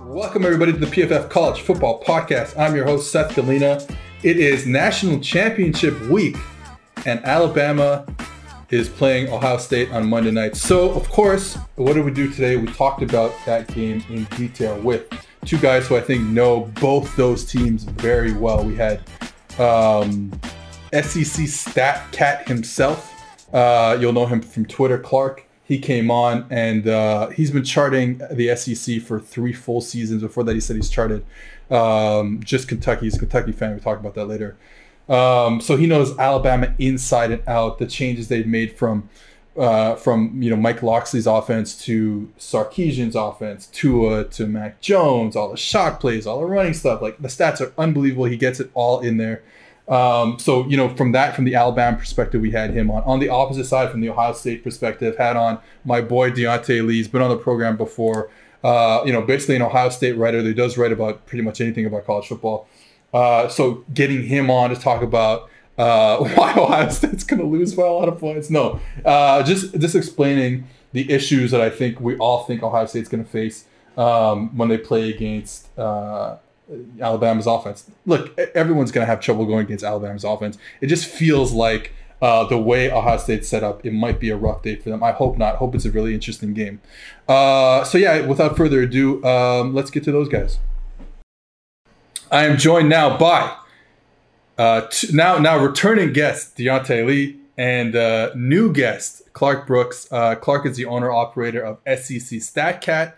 Welcome everybody to the PFF College Football Podcast. I'm your host, Seth Galina. It is National Championship Week, and Alabama is playing Ohio State on Monday night. So, of course, what did we do today? We talked about that game in detail with two guys who I think know both those teams very well. We had SEC Stat Cat himself. You'll know him from Twitter, Clark. He came on and he's been charting the SEC for 3 full seasons. Before that, he said he's charted just Kentucky. He's a Kentucky fan. We'll talk about that later. So he knows Alabama inside and out. The changes they've made from Mike Locksley's offense to Sarkisian's offense, Tua to Mac Jones, all the shot plays, all the running stuff. Like, the stats are unbelievable. He gets it all in there. So, from the Alabama perspective, we had him on. On the opposite side, from the Ohio State perspective, had on my boy Diante Lee. He's been on the program before. Basically an Ohio State writer that does write about pretty much anything about college football. So getting him on to talk about why Ohio State's going to lose by a lot of points. No, just explaining the issues that I think we all think Ohio State's going to face when they play against Alabama's offense. Look, everyone's going to have trouble going against Alabama's offense. It just feels like the way Ohio State's set up, it might be a rough day for them. I hope not. Hope it's a really interesting game. Without further ado, let's get to those guys. I am joined now by now returning guest Diante Lee and new guest Clark Brooks. Clark is the owner operator of SEC StatCat,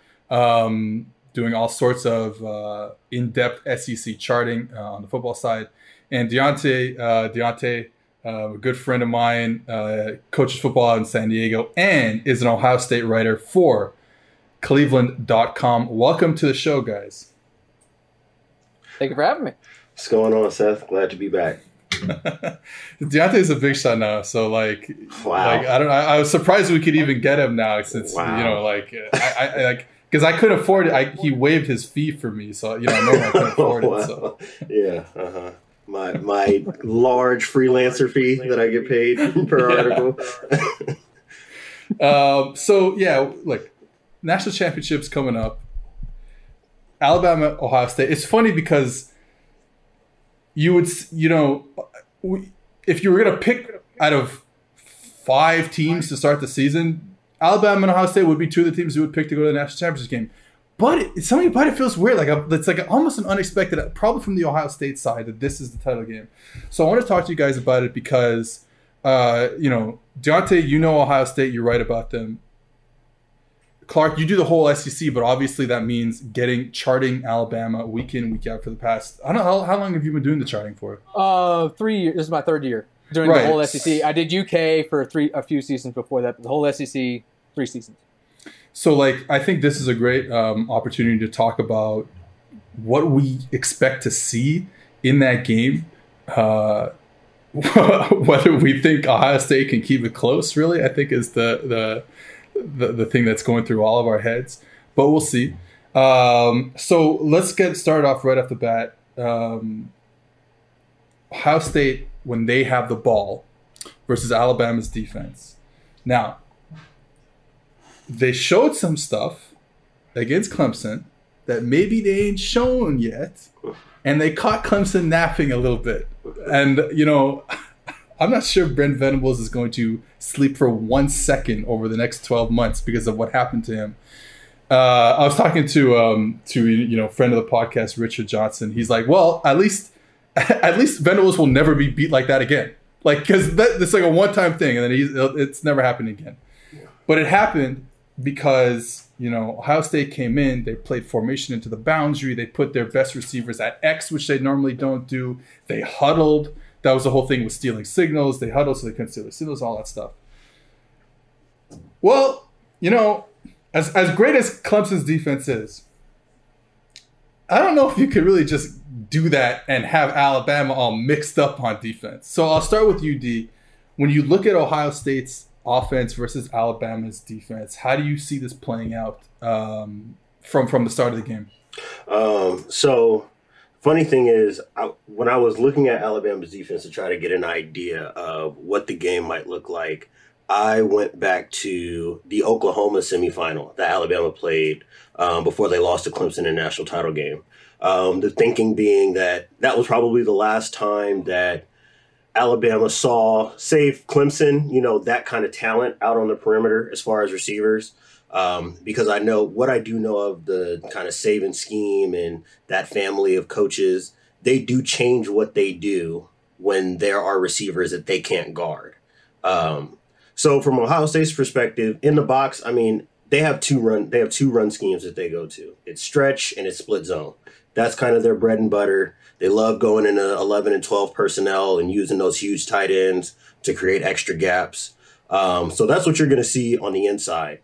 doing all sorts of in-depth SEC charting on the football side. And Diante, a good friend of mine, coaches football out in San Diego and is an Ohio State writer for Cleveland.com. Welcome to the show, guys. Thank you for having me. What's going on, Seth? Glad to be back. Deontay is a big shot now, so wow. I was surprised we could even get him now since because I couldn't afford it. He waived his fee for me, so I couldn't afford it. So yeah, my large freelancer fee that I get paid per article. National championships coming up. Alabama, Ohio State. It's funny because you would, if you were going to pick out of 5 teams to start the season, Alabama and Ohio State would be 2 of the teams you would pick to go to the national championship game. But something about it feels weird. It's almost an unexpected, probably from the Ohio State side, that this is the title game. So I want to talk to you guys about it because, Deontay, Ohio State, you write about them. Clark, you do the whole SEC, but obviously that means charting Alabama week in, week out for the past, I don't know, how long have you been doing the charting for? 3 years. This is my 3rd year doing the whole SEC. I did UK for a few seasons before that, but the whole SEC, 3 seasons. So, I think this is a great opportunity to talk about what we expect to see in that game. Whether we think Ohio State can keep it close, really, I think is the thing that's going through all of our heads. But we'll see. So let's get started off right off the bat. Ohio State, when they have the ball, versus Alabama's defense. Now, they showed some stuff against Clemson that maybe they ain't shown yet, and they caught Clemson napping a little bit. And, I'm not sure Brent Venables is going to sleep for 1 second over the next 12 months because of what happened to him. I was talking to friend of the podcast, Richard Johnson. He's like, well, at least Venables will never be beat like that again. Because it's like a one-time thing, and then it's never happened again. But it happened because, Ohio State came in, they played formation into the boundary, they put their best receivers at X, which they normally don't do. They huddled. That was the whole thing with stealing signals. They huddled so they couldn't steal the signals, all that stuff. Well, as great as Clemson's defense is, I don't know if you could really just do that and have Alabama all mixed up on defense. So I'll start with you, D. When you look at Ohio State's offense versus Alabama's defense, how do you see this playing out from the start of the game? Funny thing is, when I was looking at Alabama's defense to try to get an idea of what the game might look like I went back to the Oklahoma semifinal that Alabama played before they lost to Clemson in the national title game. The thinking being that that was probably the last time that Alabama saw, save Clemson, that kind of talent out on the perimeter as far as receivers. Because I know what I do know of the kind of Saban scheme and that family of coaches, they do change what they do when there are receivers that they can't guard. So from Ohio State's perspective, in the box, I mean, they have two run schemes that they go to. It's stretch and it's split zone. That's kind of their bread and butter. They love going into 11 and 12 personnel and using those huge tight ends to create extra gaps. So that's what you're going to see on the inside.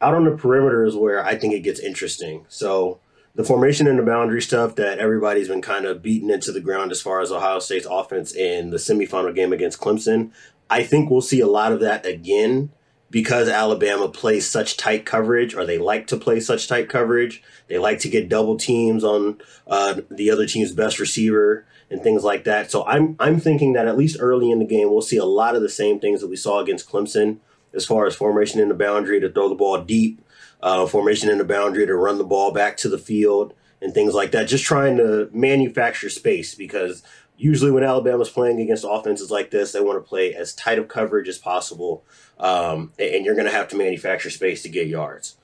Out on the perimeter is where I think it gets interesting. So the formation and the boundary stuff that everybody's been kind of beaten into the ground as far as Ohio State's offense in the semifinal game against Clemson, I think we'll see a lot of that again because Alabama plays such tight coverage, or they like to play such tight coverage. They like to get double teams on the other team's best receiver and things like that. So I'm thinking that at least early in the game, we'll see a lot of the same things that we saw against Clemson as far as formation in the boundary to throw the ball deep, formation in the boundary to run the ball back to the field and things like that. Just trying to manufacture space because usually when Alabama's playing against offenses like this, they want to play as tight of coverage as possible, and you're going to have to manufacture space to get yards.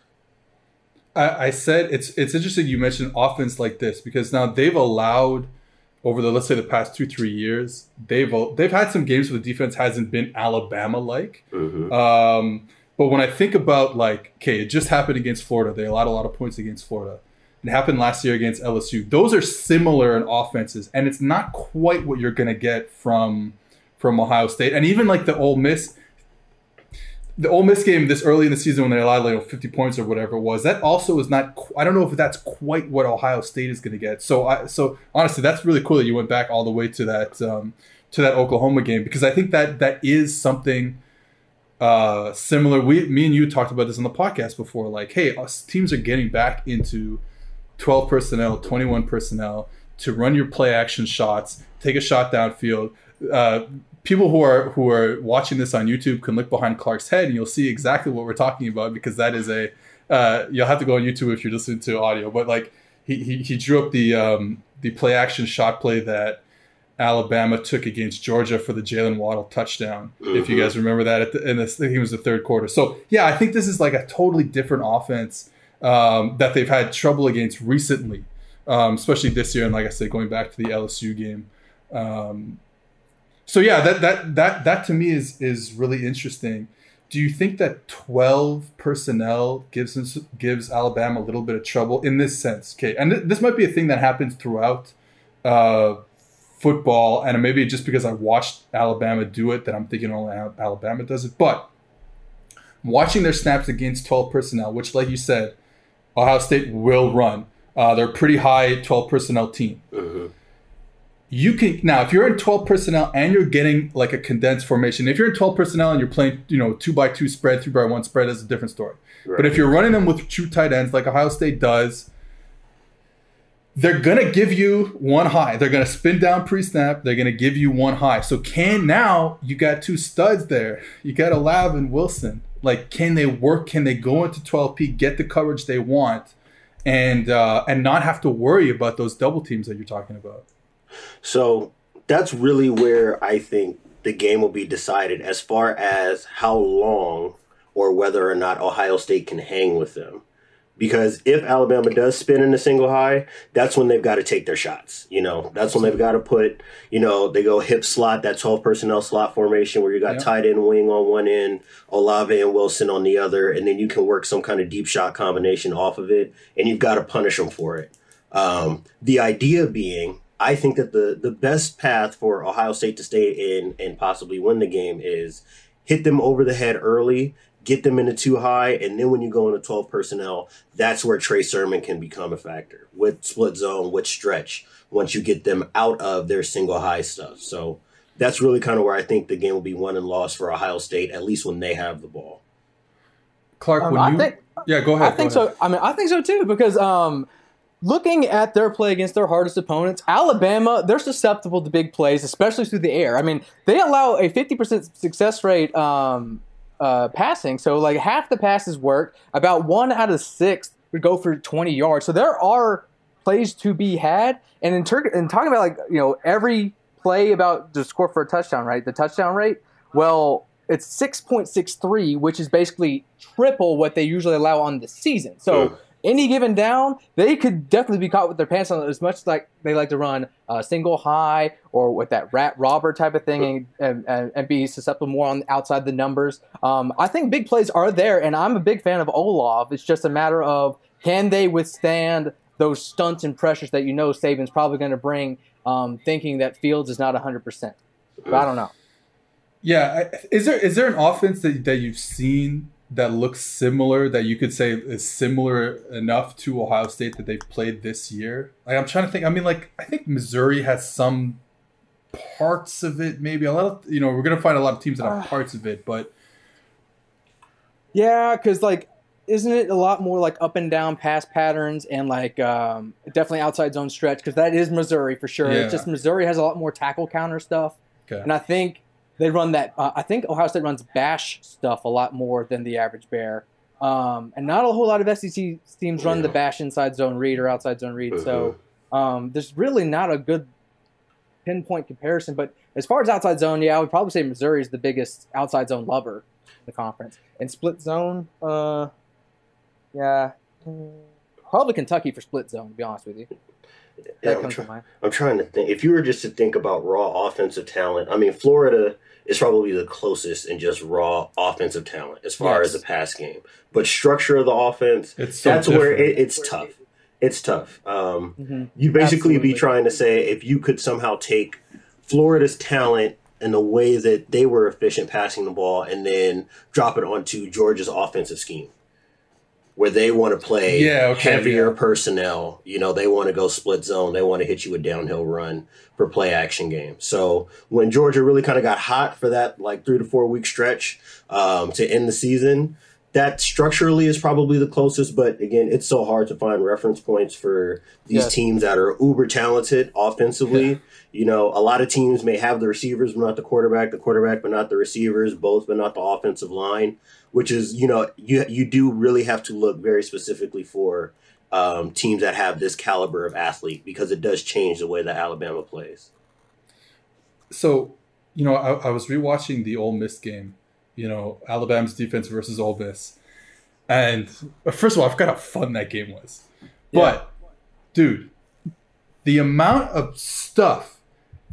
I said it's interesting you mentioned offense like this because now they've allowed over let's say the past 2-3 years they've had some games where the defense hasn't been Alabama-like. Mm-hmm. But when I think about it just happened against Florida. They allowed a lot of points against Florida. It happened last year against LSU. Those are similar in offenses, and it's not quite what you're going to get from Ohio State. And even the Ole Miss game this early in the season when they allowed 50 points or whatever it was, that also is not. I don't know if that's quite what Ohio State is going to get. So honestly, that's really cool that you went back all the way to that Oklahoma game because I think that is something similar. Me and you talked about this on the podcast before. Hey, teams are getting back into 12 personnel, 21 personnel to run your play action shots, take a shot downfield. People who are watching this on YouTube can look behind Clark's head and you'll see exactly what we're talking about because that is you'll have to go on YouTube if you're listening to audio. But he drew up the play action shot play that Alabama took against Georgia for the Jalen Waddle touchdown. Mm-hmm. If you guys remember that, I think it was the third quarter. So yeah, I think this is a totally different offense that they've had trouble against recently, especially this year. And like I said, going back to the LSU game. So yeah, that to me is really interesting. Do you think that 12 personnel gives Alabama a little bit of trouble in this sense? Okay, and this might be a thing that happens throughout football, and maybe just because I watched Alabama do it that I'm thinking only Alabama does it. But watching their snaps against 12 personnel, which, like you said, Ohio State will run. They're a pretty high 12 personnel team. Mm-hmm. You can now, if you're in 12 personnel and you're getting a condensed formation, if you're in 12 personnel and you're playing, 2x2 spread, 3x1 spread, that's a different story. Right. But if you're running them with true tight ends like Ohio State does, they're gonna give you one high. They're gonna spin down pre-snap. They're gonna give you one high. So now you got two studs there. You got Olave and Wilson. Can they work? Can they go into 12P, get the coverage they want, and not have to worry about those double teams that you're talking about? So that's really where I think the game will be decided as far as how long or whether or not Ohio State can hang with them. Because if Alabama does spin in a single high, that's when they've got to take their shots. That's when they've got to put, they go hip slot, that 12 personnel slot formation where you got tight end wing on one end, Olave and Wilson on the other, and then you can work some kind of deep shot combination off of it, and you've got to punish them for it. The idea being, I think that the best path for Ohio State to stay in and possibly win the game is hit them over the head early, get them into too high, and then when you go into 12 personnel, that's where Trey Sermon can become a factor with split zone, with stretch, once you get them out of their single high stuff. So that's really kind of where I think the game will be won and lost for Ohio State, at least when they have the ball. Clark, go ahead. I think so. I think so too, because looking at their play against their hardest opponents, Alabama, they're susceptible to big plays, especially through the air. They allow a 50% success rate passing. So like half the passes work. About 1 out of 6 would go for 20 yards. So there are plays to be had. And in talking about like, you know, every play about to score for a touchdown, right? The touchdown rate, well, it's 6.63, which is basically triple what they usually allow on the season. So any given down, they could definitely be caught with their pants on as much like they like to run single high or with that rat robber type of thing and be susceptible more on outside the numbers. I think big plays are there, and I'm a big fan of Olaf. It's just a matter of can they withstand those stunts and pressures that you know Saban's probably going to bring, thinking that Fields is not 100%. But I don't know. Yeah, is there an offense that you've seen that looks similar that you could say is similar enough to Ohio State that they've played this year? Like, I'm trying to think. I mean, like, I think Missouri has some parts of it. Maybe a lot of, you know, we're gonna find a lot of teams that have parts of it, but yeah, because like, isn't it a lot more like up and down pass patterns and like definitely outside zone stretch? Because that is Missouri for sure. Yeah. It's just Missouri has a lot more tackle counter stuff, and I think they run that. I think Ohio State runs bash stuff a lot more than the average Bear, and not a whole lot of SEC teams run the bash inside zone read or outside zone read. So there's really not a good pinpoint comparison. But as far as outside zone, yeah, I would probably say Missouri is the biggest outside zone lover in the conference. And split zone, yeah, probably Kentucky for split zone. To be honest with you. Yeah, I'm trying to think. If you were just to think about raw offensive talent, I mean, Florida is probably the closest in just raw offensive talent as far as the pass game. But structure of the offense, that's where it's tough. It's tough. You basically be trying to say if you could somehow take Florida's talent and the way that they were efficient passing the ball and then drop it onto Georgia's offensive scheme, where they want to play heavier personnel. You know, they want to go split zone. They want to hit you a downhill run for play action game. So when Georgia really kind of got hot for that like 3 to 4 week stretch to end the season, that structurally is probably the closest. But again, it's so hard to find reference points for these teams that are uber talented offensively. You know, a lot of teams may have the receivers, but not the quarterback, but not the receivers, both, but not the offensive line. Which is, you know, you do really have to look very specifically for teams that have this caliber of athlete because it does change the way that Alabama plays. So, you know, I was rewatching the Ole Miss game, you know, Alabama's defense versus Ole Miss. And first of all, I forgot how fun that game was. But, dude, the amount of stuff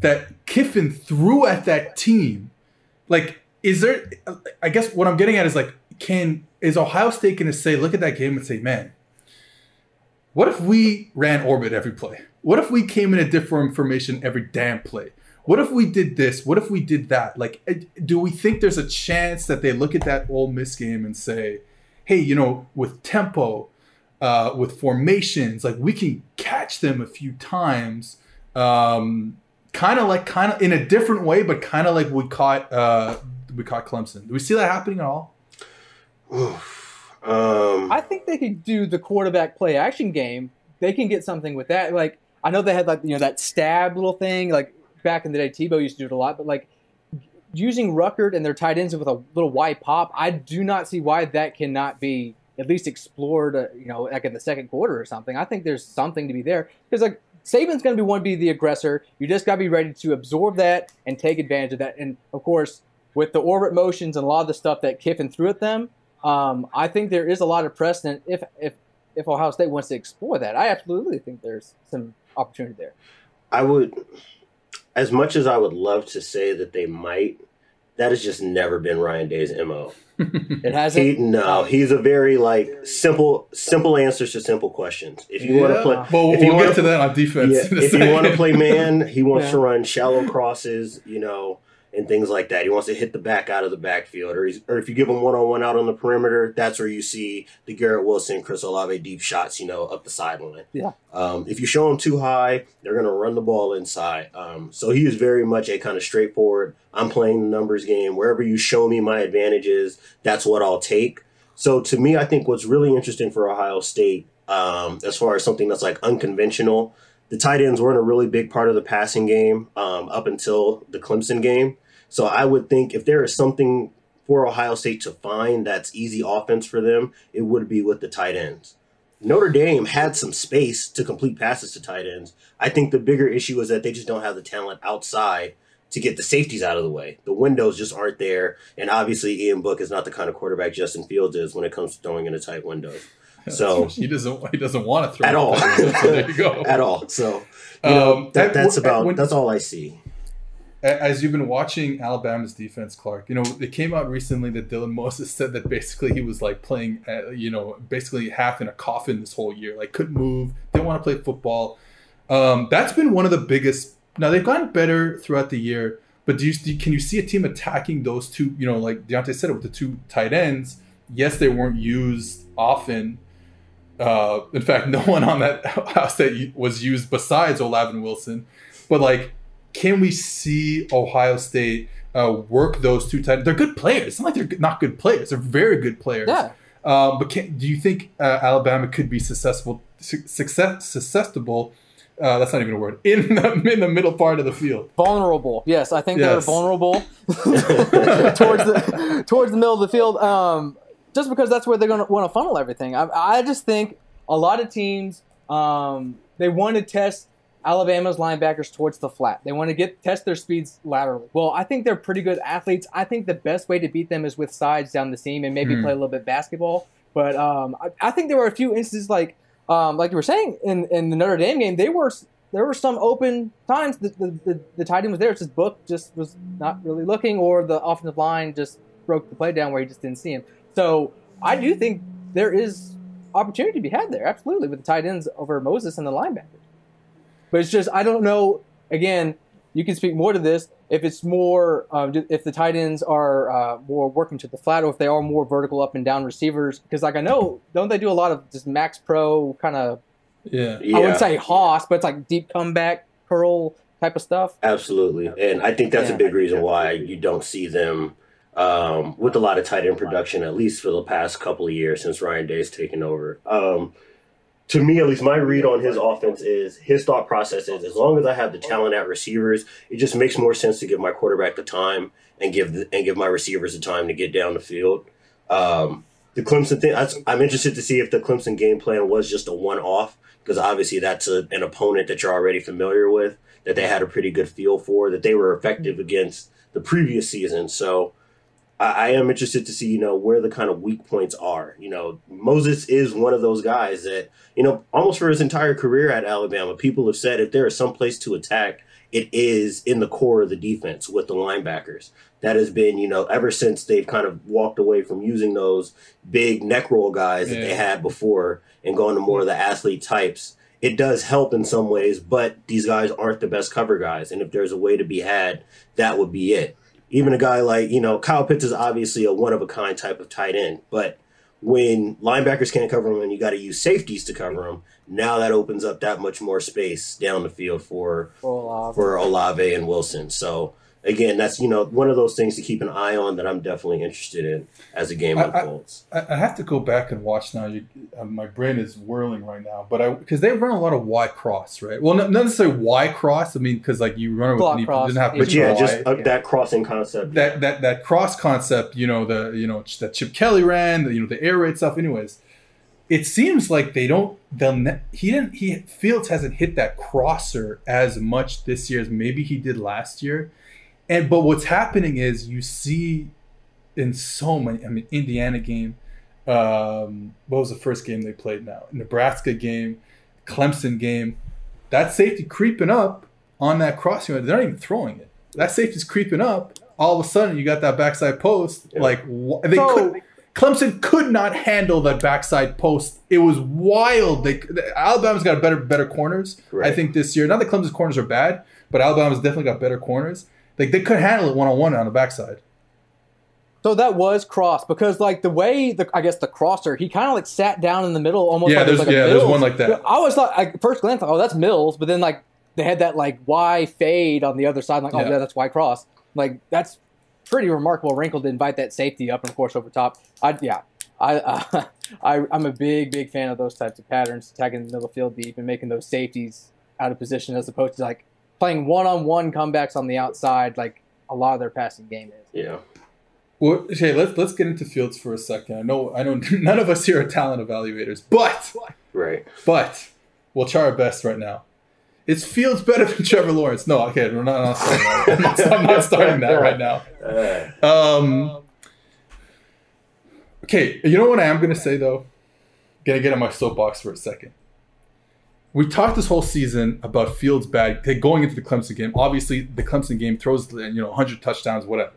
that Kiffin threw at that team, like, is there, I guess what I'm getting at is like, is Ohio State going to say, look at that game and say, man, what if we ran orbit every play? What if we came in a different formation every damn play? What if we did this? What if we did that? Like, do we think there's a chance that they look at that Ole Miss game and say, hey, you know, with tempo, with formations, like we can catch them a few times, kind of in a different way, but kind of like we caught Clemson. Do we see that happening at all? I think they could do the quarterback play action game. They can get something with that. Like, I know they had like, you know, that stab little thing. Like back in the day, Tebow used to do it a lot. But like using Ruckert and their tight ends with a little wide pop, I do not see why that cannot be at least explored. You know, like in the second quarter or something. I think there's something to be there because like Saban's going to be the aggressor. You just got to be ready to absorb that and take advantage of that. And of course, with the orbit motions and a lot of the stuff that Kiffin threw at them, I think there is a lot of precedent if Ohio State wants to explore that. I absolutely think there's some opportunity there. I would, as much as I would love to say that they might, that has just never been Ryan Day's MO. It hasn't? He's a very like simple answers to simple questions. If you want to play, we'll get to that on defense. Yeah, if you want to play man, he wants to run shallow crosses, you know, and things like that. He wants to hit the back out of the backfield, or if you give him one-on-one out on the perimeter, that's where you see the Garrett Wilson, Chris Olave deep shots, you know, up the sideline. Yeah. If you show him too high, they're going to run the ball inside. So he is very much a kind of straightforward, I'm playing the numbers game. Wherever you show me my advantages, that's what I'll take. So to me, I think what's really interesting for Ohio State, as far as something that's like unconventional, the tight ends weren't a really big part of the passing game up until the Clemson game. So I would think if there is something for Ohio State to find that's easy offense for them, it would be with the tight ends. Notre Dame had some space to complete passes to tight ends. I think the bigger issue is that they just don't have the talent outside to get the safeties out of the way. The windows just aren't there. And obviously Ian Book is not the kind of quarterback Justin Fields is when it comes to throwing into tight windows. So he doesn't want to throw at all. So there you go. At all. So that's all I see. As you've been watching Alabama's defense, Clark, it came out recently that Dylan Moses said that basically he was like playing, basically half in a coffin this whole year, like couldn't move, didn't want to play football. That's been one of the biggest. Now they've gotten better throughout the year, but can you see a team attacking those two? Like Diante said, with the two tight ends. Yes, they weren't used often. In fact, no one on that house that was used besides Olave and Wilson. But like, can we see Ohio State work those two tight ends? They're good players. It's not like they're not good players. They're very good players. Yeah. But do you think Alabama could be susceptible? That's not even a word. In the middle part of the field. Vulnerable. Yes, I think they're vulnerable towards the middle of the field. Just because that's where they're going to want to funnel everything. I just think a lot of teams, they want to test Alabama's linebackers towards the flat. They want to test their speeds laterally. Well, I think they're pretty good athletes. I think the best way to beat them is with sides down the seam and maybe play a little bit basketball. But I think there were a few instances like you were saying in the Notre Dame game, there were some open times the tight end was there. It's just Book just was not really looking, or the offensive line just broke the play down where he just didn't see him. So I do think there is opportunity to be had there, absolutely, with the tight ends over Moses and the linebackers. But it's just, I don't know, again, you can speak more to this, if it's more, if the tight ends are more working to the flat, or if they are more vertical up and down receivers. Because like I know, don't they do a lot of just max pro kind of, I wouldn't say Hoss, but it's like deep comeback, curl type of stuff? Absolutely. And I think that's a big reason why you don't see them with a lot of tight end production, at least for the past couple of years since Ryan Day's taken over. To me, at least, my read on his offense is his thought process is, as long as I have the talent at receivers, it just makes more sense to give my quarterback the time and give my receivers the time to get down the field. The Clemson thing, I'm interested to see if the Clemson game plan was just a one-off, because obviously that's an opponent that you're already familiar with, that they had a pretty good feel for, that they were effective against the previous season. So I am interested to see, where the kind of weak points are. Moses is one of those guys that, almost for his entire career at Alabama, people have said if there is some place to attack, it is in the core of the defense with the linebackers. That has been, ever since they've kind of walked away from using those big neck roll guys that they had before and gone to more of the athlete types. It does help in some ways, but these guys aren't the best cover guys. And if there's a way to be had, that would be it. Even a guy like, Kyle Pitts is obviously a one-of-a-kind type of tight end. But when linebackers can't cover him and you got to use safeties to cover him, now that opens up that much more space down the field for Olave and Wilson. So, again, that's, one of those things to keep an eye on that I'm definitely interested in as the game unfolds. I have to go back and watch now. My brain is whirling right now, but because they run a lot of Y cross, right? Well, not necessarily Y cross. I mean, because like you run it with knee, doesn't have to. But that crossing concept. That cross concept. That Chip Kelly ran. The air raid stuff. Anyways, it seems like Fields hasn't hit that crosser as much this year as maybe he did last year. But what's happening is you see in so many, Indiana game, what was the first game they played now? Nebraska game, Clemson game, that safety creeping up on that crossing. They're not even throwing it. That safety's creeping up. All of a sudden, you got that backside post. Yeah. Clemson could not handle that backside post. It was wild. Alabama's got better corners, right, I think, this year. Not that Clemson's corners are bad, but Alabama's definitely got better corners. They could handle it one-on-one on the backside. So that was cross, because the way the crosser, he kind of sat down in the middle, almost there's one like that. I always thought, first glance, that's Mills, but then they had that Y fade on the other side, that's Y cross. That's pretty remarkable wrinkle to invite that safety up and of course over top. I'm a big fan of those types of patterns, attacking the middle field deep and making those safeties out of position, as opposed to playing one-on-one comebacks on the outside, like a lot of their passing game is. Yeah. Well, okay, let's get into Fields for a second. I know none of us here are talent evaluators, but we'll try our best right now. Is Fields better than Trevor Lawrence? No, okay, we're not starting that. I'm not starting that right now. Okay, you know what I am going to say, though? Going to get on my soapbox for a second. We talked this whole season about Fields bad going into the Clemson game. Obviously, the Clemson game throws 100 touchdowns, whatever.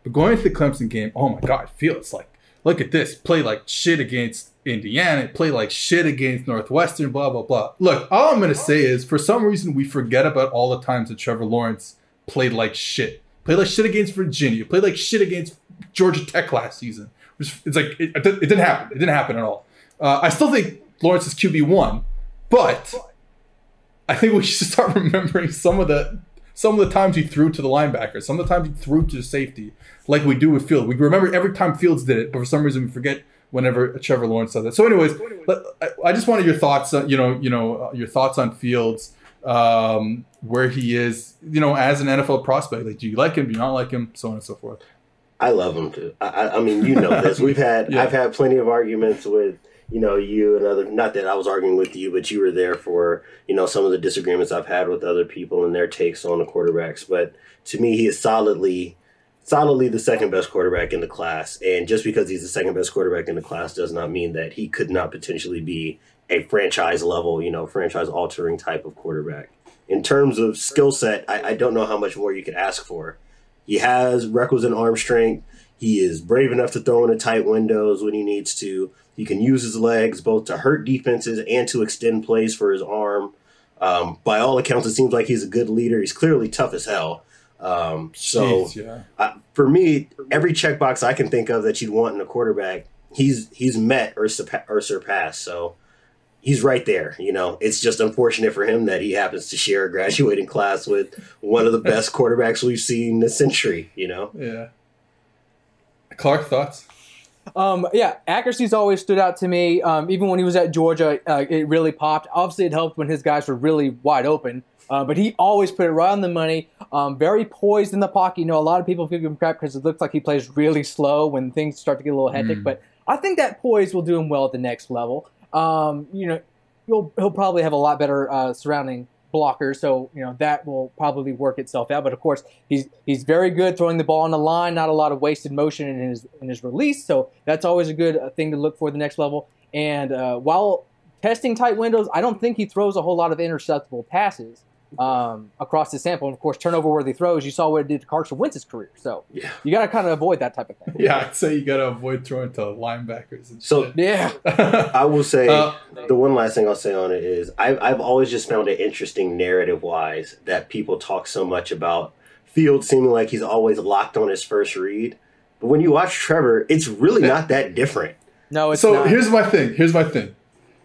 But going into the Clemson game, oh my God, Fields, like, look at this. Play like shit against Indiana. Play like shit against Northwestern, blah, blah, blah. Look, all I'm going to say is, for some reason, we forget about all the times that Trevor Lawrence played like shit. Played like shit against Virginia. Played like shit against Georgia Tech last season. It's like, it didn't happen. It didn't happen at all. I still think Lawrence is QB1, but I think we should start remembering some of the times he threw to the linebackers, some of the times he threw to the safety, like we do with Fields. We remember every time Fields did it, but for some reason we forget whenever Trevor Lawrence does that. So, anyways, I just wanted your thoughts. Your thoughts on Fields, where he is, as an NFL prospect. Like, do you like him? Do you not like him? So on and so forth. I love him too. I mean, you know this. I've had plenty of arguments with you and other. Not that I was arguing with you, but you were there for some of the disagreements I've had with other people and their takes on the quarterbacks. But to me, he is solidly the second best quarterback in the class. And just because he's the second best quarterback in the class does not mean that he could not potentially be a franchise level, franchise altering type of quarterback. In terms of skill set, I don't know how much more you could ask for. He has requisite arm strength. He is brave enough to throw into tight windows when he needs to. He can use his legs both to hurt defenses and to extend plays for his arm. By all accounts, it seems like he's a good leader. He's clearly tough as hell. For me, every checkbox I can think of that you'd want in a quarterback, he's met or surpassed. So he's right there. It's just unfortunate for him that he happens to share a graduating class with one of the best quarterbacks we've seen this century. Yeah. Clark, thoughts? Accuracy's always stood out to me. Even when he was at Georgia, it really popped. Obviously, it helped when his guys were really wide open. But he always put it right on the money. Very poised in the pocket. A lot of people give him crap because it looks like he plays really slow when things start to get a little hectic. But I think that poise will do him well at the next level. He'll probably have a lot better surrounding blockers, so that will probably work itself out. But of course, he's very good throwing the ball on the line. Not a lot of wasted motion in his release, so that's always a good thing to look for the next level. And while testing tight windows, I don't think he throws a whole lot of interceptable passes across the sample. And of course, turnover-worthy throws. You saw what it did to Carson Wentz's career, so you got to kind of avoid that type of thing. Yeah, I'd say you got to avoid throwing to linebackers. And so I will say the one last thing I'll say on it is I've always just found it interesting narrative-wise that people talk so much about Fields seeming like he's always locked on his first read, but when you watch Trevor, it's really not that different. No, it's not. So here's my thing.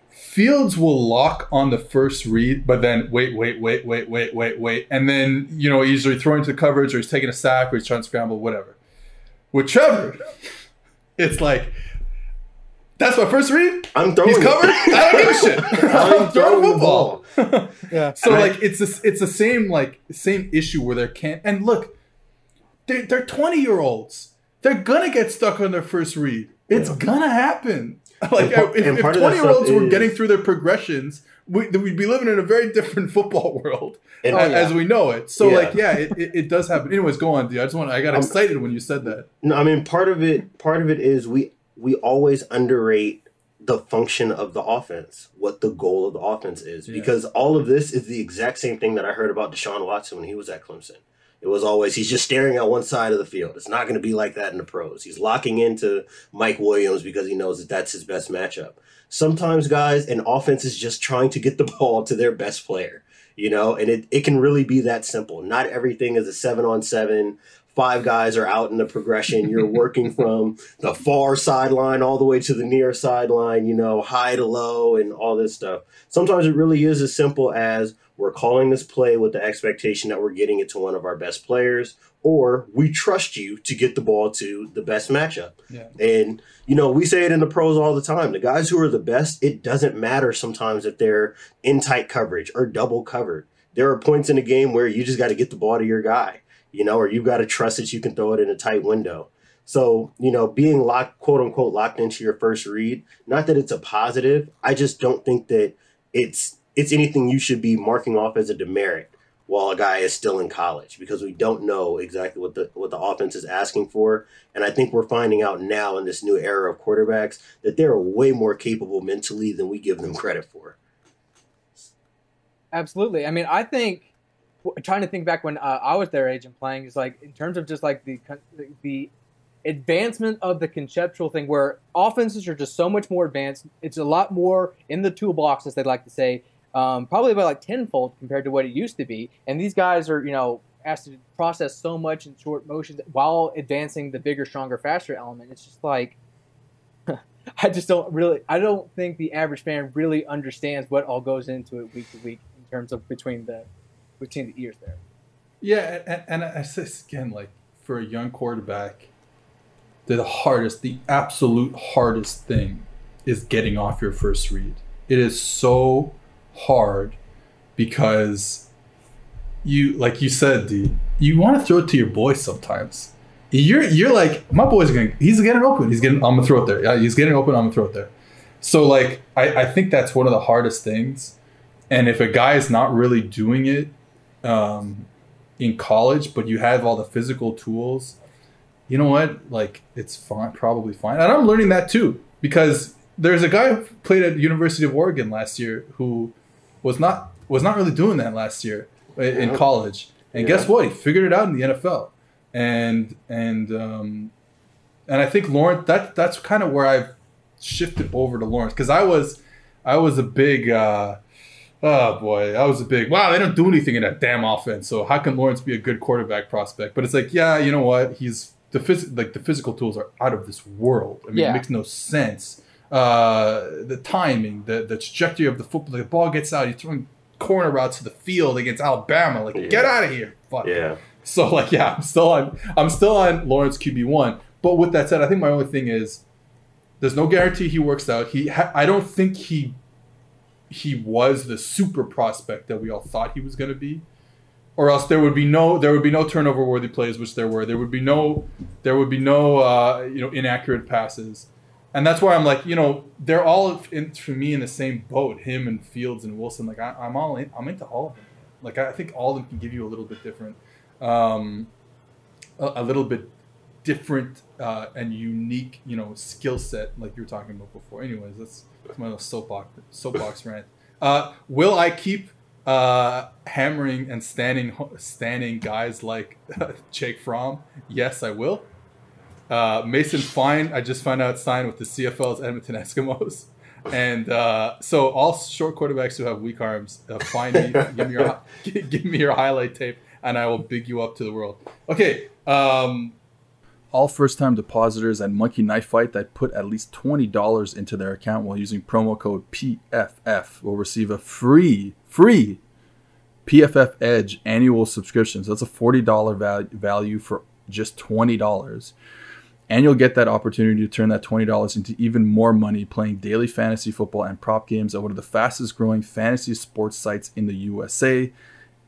Fields will lock on the first read, but then wait. And then, he's either throwing to coverage or he's taking a sack or he's trying to scramble, whatever. With Trevor, it's like, that's my first read? I'm throwing He's covered? I don't give a shit. I'm throwing the ball. Yeah. So, it's the same issue where there can't. And look, they're 20-year-olds. They're going to get stuck on their first read. It's going to happen. If 20-year-olds were getting through their progressions, we'd be living in a very different football world as we know it. So, it does happen. Anyways, go on, dude. I got excited when you said that. No, I mean, part of it is we always underrate the function of the offense, what the goal of the offense is, because all of this is the exact same thing that I heard about Deshaun Watson when he was at Clemson. It was always, he's just staring at one side of the field. It's not going to be like that in the pros. He's locking into Mike Williams because he knows that that's his best matchup. Sometimes, guys, an offense is just trying to get the ball to their best player, and it can really be that simple. Not everything is a 7-on-7. 5 guys are out in the progression. You're working from the far sideline all the way to the near sideline, high to low and all this stuff. Sometimes it really is as simple as we're calling this play with the expectation that we're getting it to one of our best players, or we trust you to get the ball to the best matchup. Yeah. And, we say it in the pros all the time. The guys who are the best, it doesn't matter sometimes if they're in tight coverage or double covered. There are points in the game where you just got to get the ball to your guy, or you've got to trust that you can throw it in a tight window. So, being locked, quote unquote, locked into your first read, not that it's a positive. I just don't think that it's anything you should be marking off as a demerit while a guy is still in college, because we don't know exactly what the offense is asking for. And I think we're finding out now in this new era of quarterbacks that they're way more capable mentally than we give them credit for. Absolutely. I mean, I think trying to think back when I was their age and playing is like in terms of just like the advancement of the conceptual thing where offenses are just so much more advanced. It's a lot more in the toolbox, as they like to say. Probably about like tenfold compared to what it used to be. And these guys are, asked to process so much in short motions while advancing the bigger, stronger, faster element. It's just like, I don't think the average fan really understands what all goes into it week to week in terms of between the ears there. Yeah. And I say again, like for a young quarterback, the absolute hardest thing is getting off your first read. It is so hard because like you said, D, you want to throw it to your boy sometimes. You're like, my boy's he's getting open. I'm gonna throw it there. Yeah, he's getting open. I'm gonna throw it there. So like, I think that's one of the hardest things. And if a guy is not really doing it in college, but you have all the physical tools, you know what? Like, it's fine, probably fine. And I'm learning that too, because there's a guy who played at University of Oregon last year who was not really doing that last year in college. And guess what? He figured it out in the NFL. And I think Lawrence, that's kind of where I've shifted over to Lawrence, because I was a big wow, they don't do anything in that damn offense. So how can Lawrence be a good quarterback prospect? But it's like, yeah, you know what? He's the physical tools are out of this world. I mean, it makes no sense. The timing, the trajectory of the football, the ball gets out, he's throwing corner routes to the field against Alabama. Like, get out of here. Fuck. Yeah. So like, yeah, I'm still on Lawrence QB1. But with that said, I think my only thing is there's no guarantee he works out. I don't think he was the super prospect that we all thought he was going to be, or else there would be no turnover worthy plays, which there were. There would be no inaccurate passes. And that's why I'm like, they're all for me in the same boat. Him and Fields and Wilson. Like I'm into all of them. Like I think all of them can give you a little bit different, and unique, skill set, like you were talking about before. Anyways, that's my little soapbox rant. Will I keep hammering and standing guys like Jake Fromm? Yes, I will. Mason Fine, I just found out, signed with the CFL's Edmonton Eskimos. And so all short quarterbacks who have weak arms, find me, give me your highlight tape, and I will big you up to the world. Okay. All first-time depositors at Monkey Knife Fight that put at least $20 into their account while using promo code PFF will receive a free PFF Edge annual subscription. So that's a $40 value for just $20. And you'll get that opportunity to turn that $20 into even more money playing daily fantasy football and prop games at one of the fastest growing fantasy sports sites in the USA,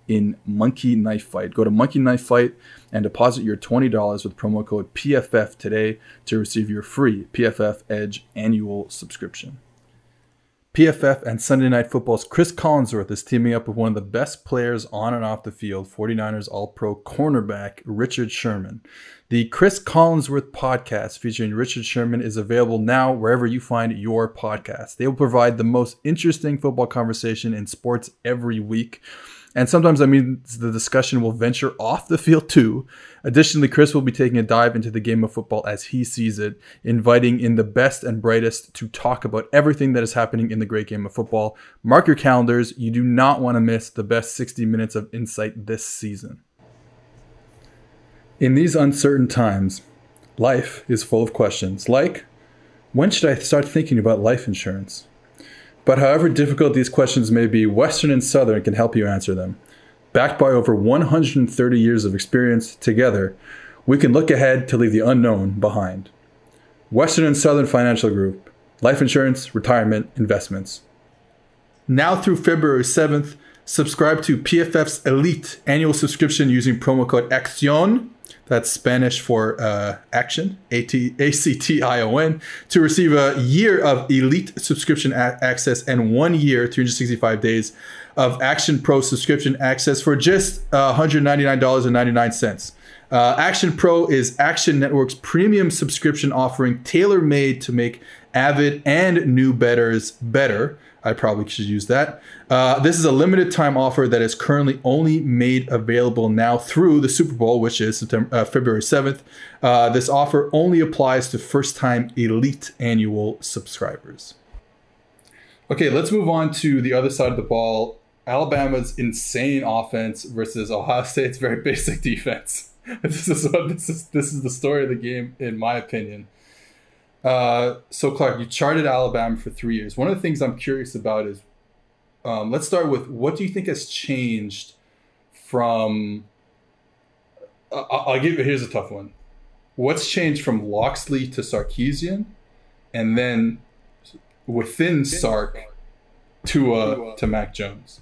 in Monkey Knife Fight. Go to Monkey Knife Fight and deposit your $20 with promo code PFF today to receive your free PFF Edge annual subscription. PFF and Sunday Night Football's Chris Collinsworth is teaming up with one of the best players on and off the field, 49ers All-Pro cornerback Richard Sherman. The Chris Collinsworth podcast featuring Richard Sherman is available now wherever you find your podcast. They will provide the most interesting football conversation in sports every week. And sometimes that means the discussion will venture off the field too. Additionally, Chris will be taking a dive into the game of football as he sees it, inviting in the best and brightest to talk about everything that is happening in the great game of football. Mark your calendars. You do not want to miss the best 60 minutes of insight this season. In these uncertain times, life is full of questions like, when should I start thinking about life insurance? But however difficult these questions may be, Western and Southern can help you answer them. Backed by over 130 years of experience, together, we can look ahead to leave the unknown behind. Western and Southern Financial Group. Life insurance, retirement, investments. Now through February 7th, subscribe to PFF's Elite annual subscription using promo code ACTION That's Spanish for action, ACTION, to receive a year of elite subscription access and 1 year, 365 days of Action Pro subscription access for just $199.99. Action Pro is Action Network's premium subscription offering tailor-made to make avid and new bettors better. I probably should use that. This is a limited time offer that is currently only made available now through the Super Bowl, which is February 7th. This offer only applies to first-time elite annual subscribers. Okay, let's move on to the other side of the ball. Alabama's insane offense versus Ohio State's very basic defense. This is the story of the game, in my opinion. So Clark, you charted Alabama for 3 years. One of the things I'm curious about is, let's start with, what do you think has changed from, here's a tough one. What's changed from Loxley to Sarkisian, and then within Sark to Mac Jones?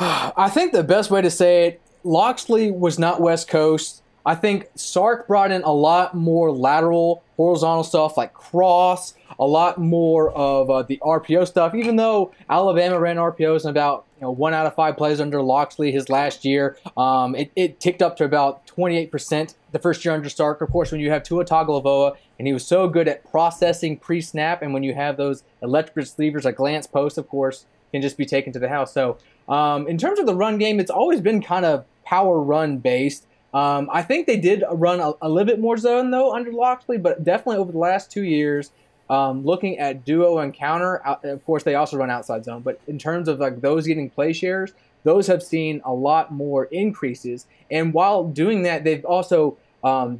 I think the best way to say it, Loxley was not West Coast. I think Sark brought in a lot more lateral, horizontal stuff like cross, a lot more of the RPO stuff, even though Alabama ran RPOs in about 1 out of 5 plays under Loxley his last year. It ticked up to about 28% the first year under Sark. Of course, when you have Tua Tagovailoa, and he was so good at processing pre-snap, and when you have those electric receivers like Lance Post, of course, can just be taken to the house. So in terms of the run game, it's always been kind of power run based. I think they did run a little bit more zone, though, under Loxley, but definitely over the last 2 years, looking at duo and counter, of course, they also run outside zone. But in terms of like those getting play shares, those have seen a lot more increases. And while doing that, they've also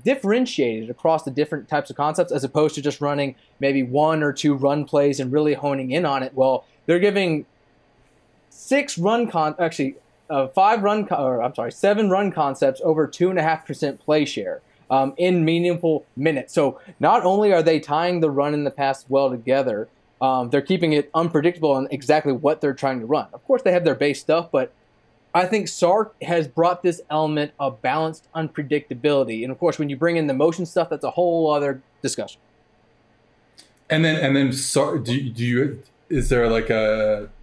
differentiated across the different types of concepts, as opposed to just running maybe 1 or 2 run plays and really honing in on it. Well, they're giving 7 run concepts over 2.5% play share in meaningful minutes. So not only are they tying the run and the pass well together, they're keeping it unpredictable on exactly what they're trying to run. Of course, they have their base stuff, but I think Sark has brought this element of balanced unpredictability. And of course, when you bring in the motion stuff, that's a whole other discussion. And then Sark, is there like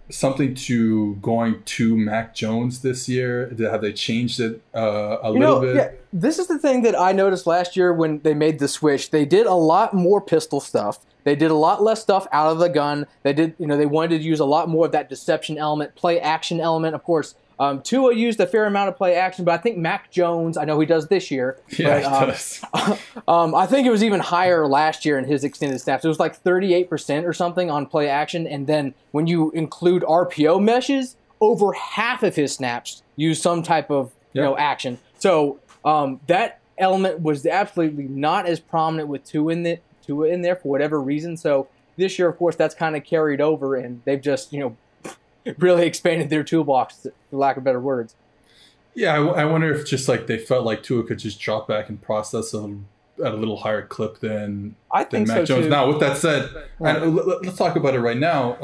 something to going to Mac Jones this year? Have they changed it a little bit? Yeah, this is the thing that I noticed last year when they made the switch. They did a lot more pistol stuff. They did a lot less stuff out of the gun. They wanted to use a lot more of that deception element, play action element. Of course, Tua used a fair amount of play action, but I think Mac Jones, I know he does this year. Yeah, but, he does. I think it was even higher last year in his extended snaps. It was like 38% or something on play action. And then when you include RPO meshes, over half of his snaps use some type of action. So that element was absolutely not as prominent with Tua in there for whatever reason. So this year, of course, that's kind of carried over, and they've just really expanded their toolbox, for lack of better words. Yeah, I wonder if just like they felt like Tua could just drop back and process at a little higher clip than Mac Jones. Too. Now, with that said, and let's talk about it right now.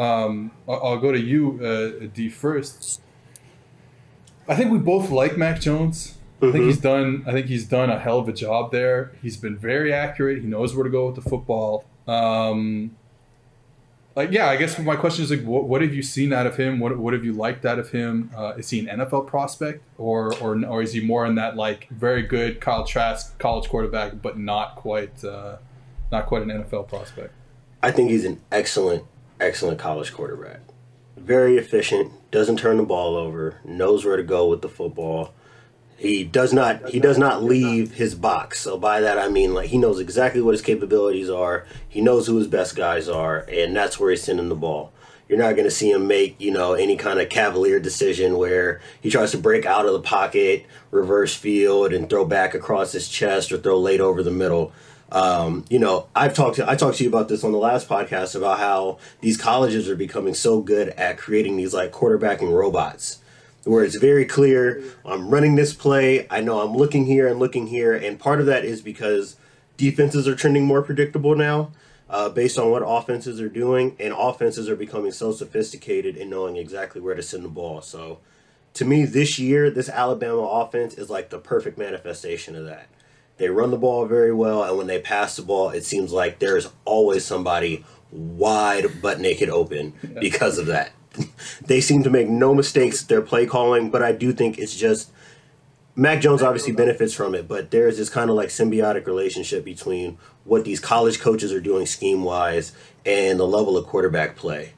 I'll go to you, D, first. I think we both like Mac Jones. I think he's done a hell of a job there. He's been very accurate. He knows where to go with the football. I guess my question is like, what have you seen out of him? What have you liked out of him? Is he an NFL prospect, or is he more in that like very good Kyle Trask college quarterback, but not quite an NFL prospect? I think he's an excellent college quarterback. Very efficient, doesn't turn the ball over, knows where to go with the football. He does not leave his box. So by that I mean like he knows exactly what his capabilities are. He knows who his best guys are, and that's where he's sending the ball. You're not going to see him make, any kind of cavalier decision where he tries to break out of the pocket, reverse field, and throw back across his chest or throw late over the middle. I talked to you about this on the last podcast about how these colleges are becoming so good at creating these like quarterbacking robots, where it's very clear, I'm running this play, I know I'm looking here, and part of that is because defenses are trending more predictable now, based on what offenses are doing, and offenses are becoming so sophisticated in knowing exactly where to send the ball. So, to me, this year, this Alabama offense is like the perfect manifestation of that. They run the ball very well, and when they pass the ball, it seems like there's always somebody wide butt naked open because of that. They seem to make no mistakes at their play calling, but I do think it's just Mac Jones obviously benefits from it, but there's this kind of like symbiotic relationship between what these college coaches are doing scheme-wise and the level of quarterback play.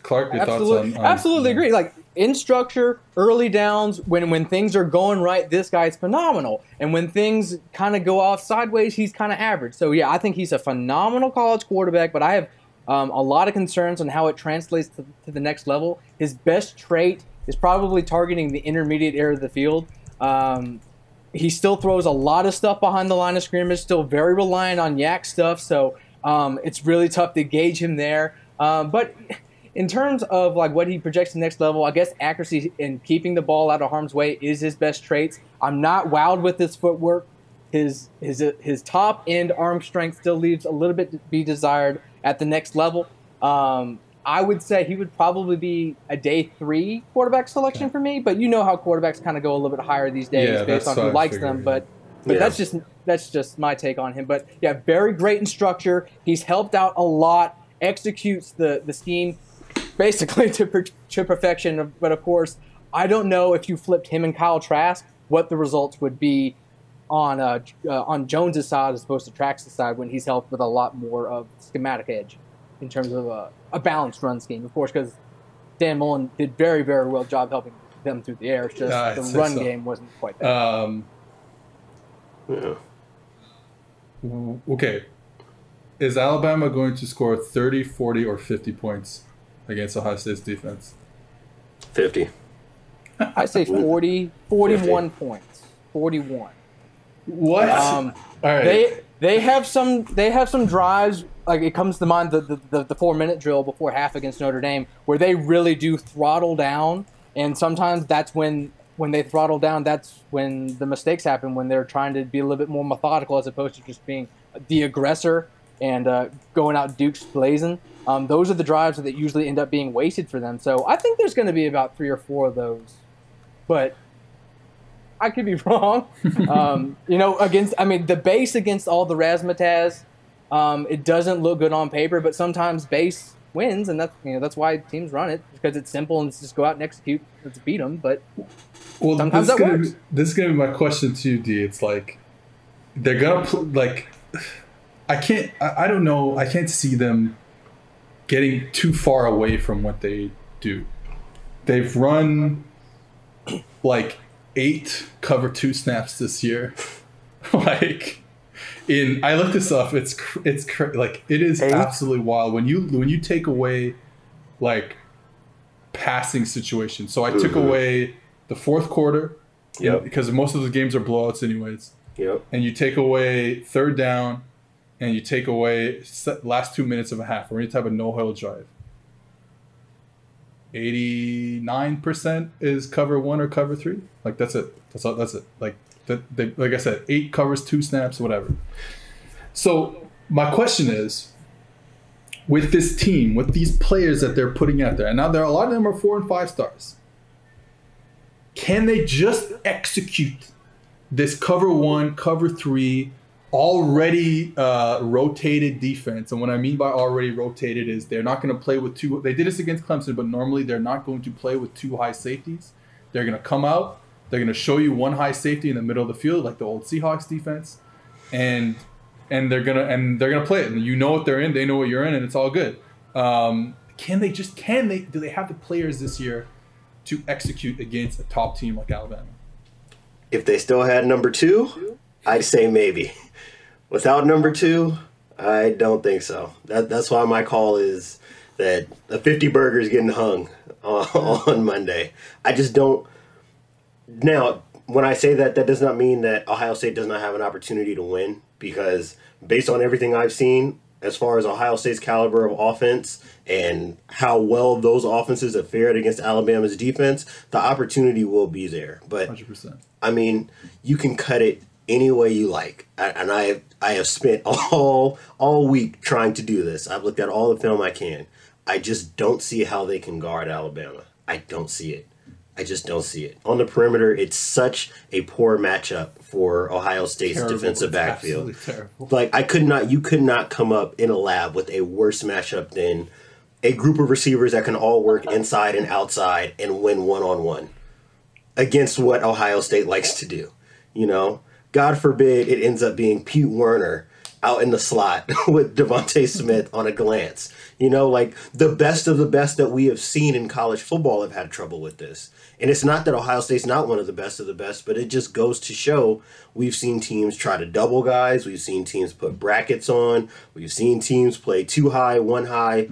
Clark, your Absolutely. thoughts on Absolutely agree. Like, in structure, early downs, when things are going right, this guy's phenomenal. And when things kind of go off sideways, he's kind of average. So, yeah, I think he's a phenomenal college quarterback, but I have a lot of concerns on how it translates to the next level. His best trait is probably targeting the intermediate area of the field. He still throws a lot of stuff behind the line of scrimmage, still very reliant on yak stuff, so it's really tough to gauge him there. But in terms of like what he projects to the next level, I guess accuracy and keeping the ball out of harm's way is his best traits. I'm not wowed with his footwork. His top end arm strength still leaves a little bit to be desired at the next level. I would say he would probably be a day 3 quarterback selection for me, but you know how quarterbacks kind of go a little bit higher these days based on who likes them. But that's just my take on him. But yeah, very great in structure. He's helped out a lot, executes the scheme basically to perfection. But of course, I don't know if you flipped him and Kyle Trask, what the results would be on Jones's side as opposed to Trask's side when he's helped with a lot more of schematic edge in terms of a balanced run scheme. Of course, because Dan Mullen did very, very well job helping them through the air. It's just the run game wasn't quite there. Okay. Is Alabama going to score 30, 40, or 50 points against Ohio State's defense? 50. I say 40, 41 points. 41. What? All right. They have some drives. Like, it comes to mind the 4-minute drill before half against Notre Dame, where they really do throttle down, and sometimes that's when they throttle down, that's when the mistakes happen, when they're trying to be a little bit more methodical as opposed to just being the aggressor and going out dukes blazing. Those are the drives that usually end up being wasted for them. So I think there's going to be about 3 or 4 of those, but I could be wrong. The base against all the razzmatazz, it doesn't look good on paper, but sometimes base wins, and that's why teams run it, because it's simple and it's just go out and execute. Let's beat them, but sometimes that works. This is gonna be my question to you, D. It's like they're gonna I don't know. I can't see them getting too far away from what they do. They've run like 8 cover 2 snaps this year. I looked this up. It is 8? Absolutely wild when you take away like passing situations. So I took away the fourth quarter, because most of the games are blowouts anyways. Yep. And you take away third down, and you take away last 2 minutes of a half, or any type of no-huddle drive. 89% is cover 1 or cover 3. Like, that's it. That's it. Like I said, 8 covers, 2 snaps, whatever. So my question is, with this team, with these players that they're putting out there, and now a lot of them are 4 and 5 stars, can they just execute this cover 1, cover 3, already rotated defense? And what I mean by already rotated is they're not going to play with 2. They did this against Clemson, but normally they're not going to play with 2 high safeties. They're going to come out. They're going to show you 1 high safety in the middle of the field, like the old Seahawks defense, and they're gonna play it. And you know what they're in. They know what you're in, and it's all good. Do they have the players this year to execute against a top team like Alabama? If they still had number 2, I'd say maybe. Without number 2, I don't think so. That's why my call is that a 50 burger is getting hung on Monday. I just don't. Now, when I say that, that does not mean that Ohio State does not have an opportunity to win, because based on everything I've seen, as far as Ohio State's caliber of offense and how well those offenses have fared against Alabama's defense, the opportunity will be there. But 100%. I mean, you can cut it any way you like. And I have spent all week trying to do this. I've looked at all the film I can. I just don't see how they can guard Alabama. I don't see it. I just don't see it. On the perimeter, it's such a poor matchup for Ohio State's defensive backfield. Terrible. Like you could not come up in a lab with a worse matchup than a group of receivers that can all work inside and outside and win one-on-one against what Ohio State likes to do. You know, God forbid it ends up being Pete Werner out in the slot with Devontae Smith on a glance. You know, like the best of the best that we have seen in college football have had trouble with this. And it's not that Ohio State's not one of the best of the best, but it just goes to show we've seen teams try to double guys. We've seen teams put brackets on. We've seen teams play 2 high, 1 high.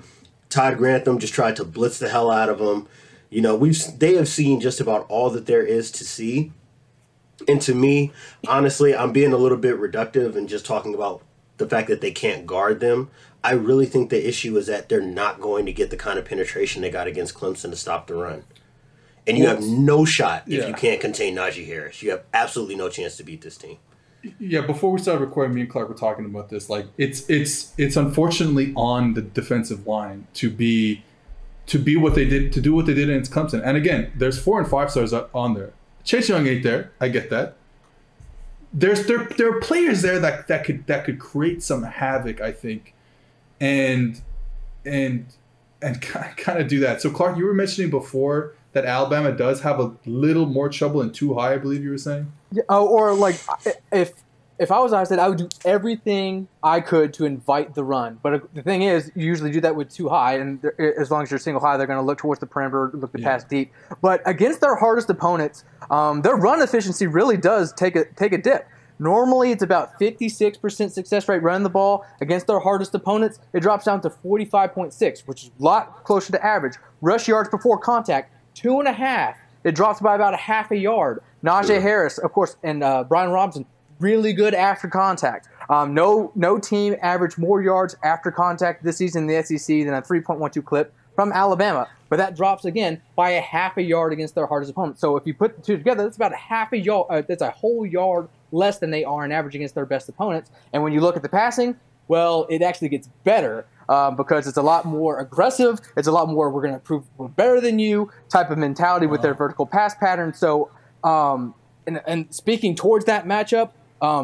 Todd Grantham just tried to blitz the hell out of them. You know, they have seen just about all that there is to see. And to me, honestly, I'm being a little bit reductive and just talking about the fact that they can't guard them. I really think the issue is that they're not going to get the kind of penetration they got against Clemson to stop the run. And you have no shot if you can't contain Najee Harris. You have absolutely no chance to beat this team. Yeah, before we started recording, me and Clark were talking about this. Like, it's unfortunately on the defensive line to do what they did against Clemson. And again, there's 4 and 5 stars on there. Chase Young ain't there. I get that. There are players there that could create some havoc, I think, and kind of do that. So Clark, you were mentioning before that Alabama does have a little more trouble in 2 high, I believe you were saying. Yeah, or like if I was honest, I would do everything I could to invite the run. But the thing is, you usually do that with 2 high, and as long as you're single high, they're going to look towards the perimeter, look to pass deep. But against their hardest opponents, their run efficiency really does take a dip. Normally, it's about 56% success rate running the ball. Against their hardest opponents, it drops down to 45.6, which is a lot closer to average. Rush yards before contact, 2.5. It drops by about a half a yard. Najee Harris, of course, and Brian Robinson, really good after contact. No team averaged more yards after contact this season in the SEC than a 3.12 clip from Alabama. But that drops again by a half a yard against their hardest opponent. So if you put the two together, that's about a half a yard. That's a whole yard less than they are in average against their best opponents. And when you look at the passing, well, it actually gets better because it's a lot more aggressive. It's a lot more we're going to prove we're better than you type of mentality with their vertical pass pattern. So, and speaking towards that matchup,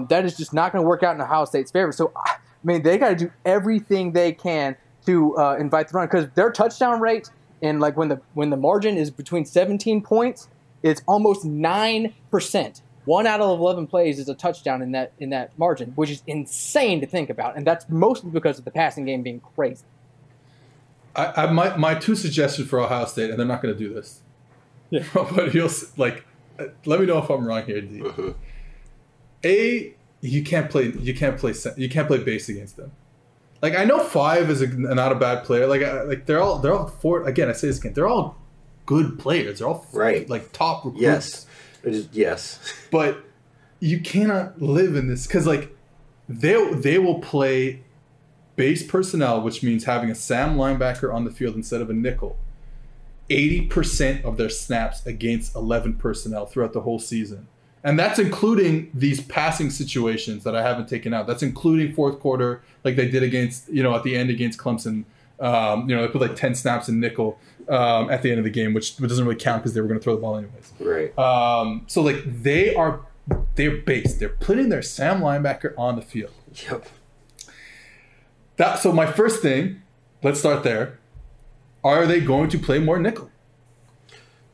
that is just not going to work out in Ohio State's favor. So, I mean, they got to do everything they can to invite the run because their touchdown rate and like when the margin is between 17 points, it's almost 9%. 1 out of 11 plays is a touchdown in that margin, which is insane to think about, and that's mostly because of the passing game being crazy. My 2 suggestions for Ohio State, and they're not going to do this. Yeah, but let me know if I'm wrong here, D. A, you can't play base against them. Like I know 5 is not a bad player. Like they're all 4. Again, I say this again. They're all good players. They're all like top recruits. Yes. But you cannot live in this because like they will play base personnel, which means having a Sam linebacker on the field instead of a nickel. 80% of their snaps against 11 personnel throughout the whole season. And that's including these passing situations that I haven't taken out. That's including fourth quarter, like they did against, at the end against Clemson. They put like 10 snaps in nickel at the end of the game, which doesn't really count because they were going to throw the ball anyways. Right. So like they're based. They're putting their Sam linebacker on the field. Yep. So my first thing, let's start there. Are they going to play more nickel?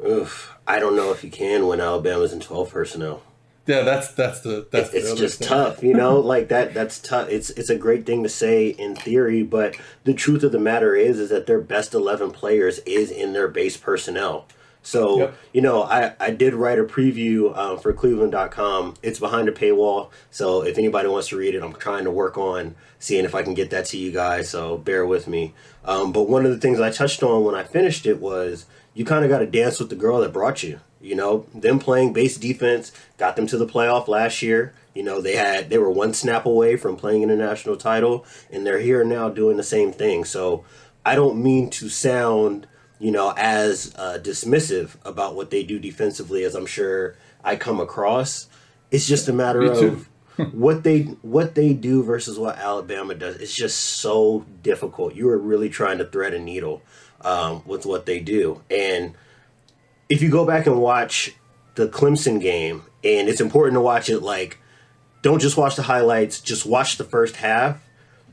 Oof. I don't know if you can when Alabama's in 12 personnel. Yeah, that's it's just tough, like that's tough. It's a great thing to say in theory, but the truth of the matter is that their best 11 players is in their base personnel. So, yep. I did write a preview for Cleveland.com. It's behind a paywall, so if anybody wants to read it, I'm trying to work on seeing if I can get that to you guys, so bear with me. But one of the things I touched on when I finished it was you kind of got to dance with the girl that brought you. Them playing base defense got them to the playoff last year. They were 1 snap away from playing in a national title, and they're here now doing the same thing. So I don't mean to sound, as dismissive about what they do defensively as I'm sure I come across. It's just a matter of what they do versus what Alabama does. It's just so difficult. You are really trying to thread a needle with what they do. And if you go back and watch the Clemson game, and it's important to watch it, like, don't just watch the highlights, just watch the first half.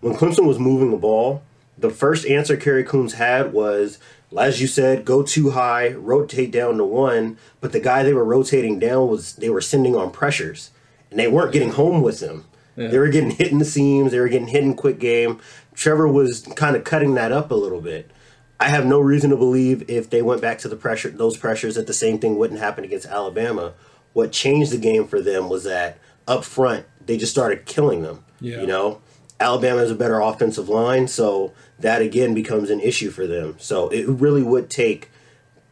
When Clemson was moving the ball, the first answer Kerry Coombs had was, as you said, go too high, rotate down to 1, but the guy they were rotating down they were sending on pressures, and they weren't getting home with them. Yeah. They were getting hit in the seams, they were getting hit in quick game. Trevor was kind of cutting that up a little bit. I have no reason to believe if they went back to those pressures that the same thing wouldn't happen against Alabama. What changed the game for them was that up front, they just started killing them. Yeah. You know, Alabama has a better offensive line, so that again becomes an issue for them. So it really would take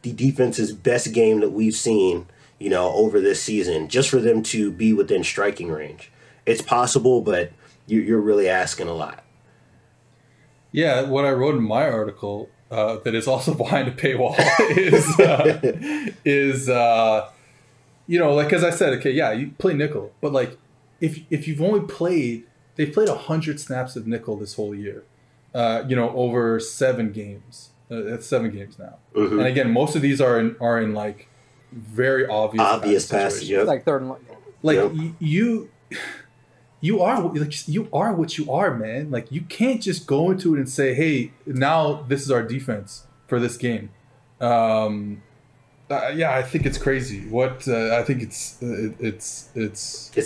the defense's best game that we've seen, you know, over this season, just for them to be within striking range. It's possible, but you're really asking a lot. Yeah, what I wrote in my article that is also behind a paywall is you know, like, as I said, okay, yeah, you play nickel, but like if you've only they've played 100 snaps of nickel this whole year, you know, over 7 games. That's 7 games now. Mm-hmm. And again, most of these are in like very obvious passes. Yep. Like third and one. Like you are what you are, man. Like, you can't just go into it and say, hey, now this is our defense for this game. Yeah, I think it's crazy. I think it's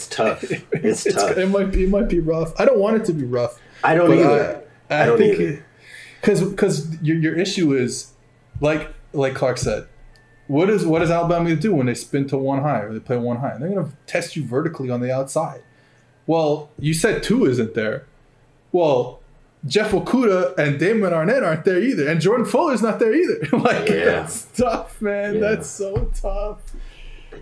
tough. It's tough. It might be rough. I don't want it to be rough. I don't either. I don't either. Because your issue is, like Clark said, what is Alabama going to do when they spin to 1 high or they play 1 high? They're going to test you vertically on the outside. Well, you said 2 isn't there. Well, Jeff Okudah and Damon Arnett aren't there either, and Jordan Fuller's not there either. Like, that's tough, man. Yeah. That's so tough.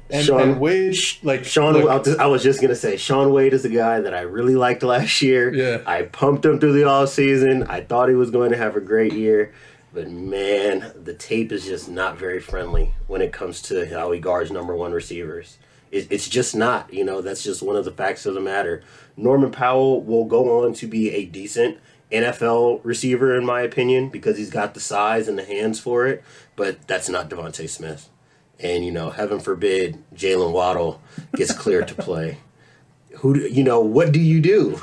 And Wade, like Sean, I was just gonna say, Sean Wade is a guy that I really liked last year. Yeah, I pumped him through the offseason. I thought he was going to have a great year, but man, the tape is just not very friendly when it comes to how he guards number 1 receivers. It's just not. You know, that's just one of the facts of the matter. Norman Powell will go on to be a decent NFL receiver, in my opinion, because he's got the size and the hands for it, but that's not Devontae Smith. And, you know, heaven forbid Jalen Waddle gets cleared to play. What do you do?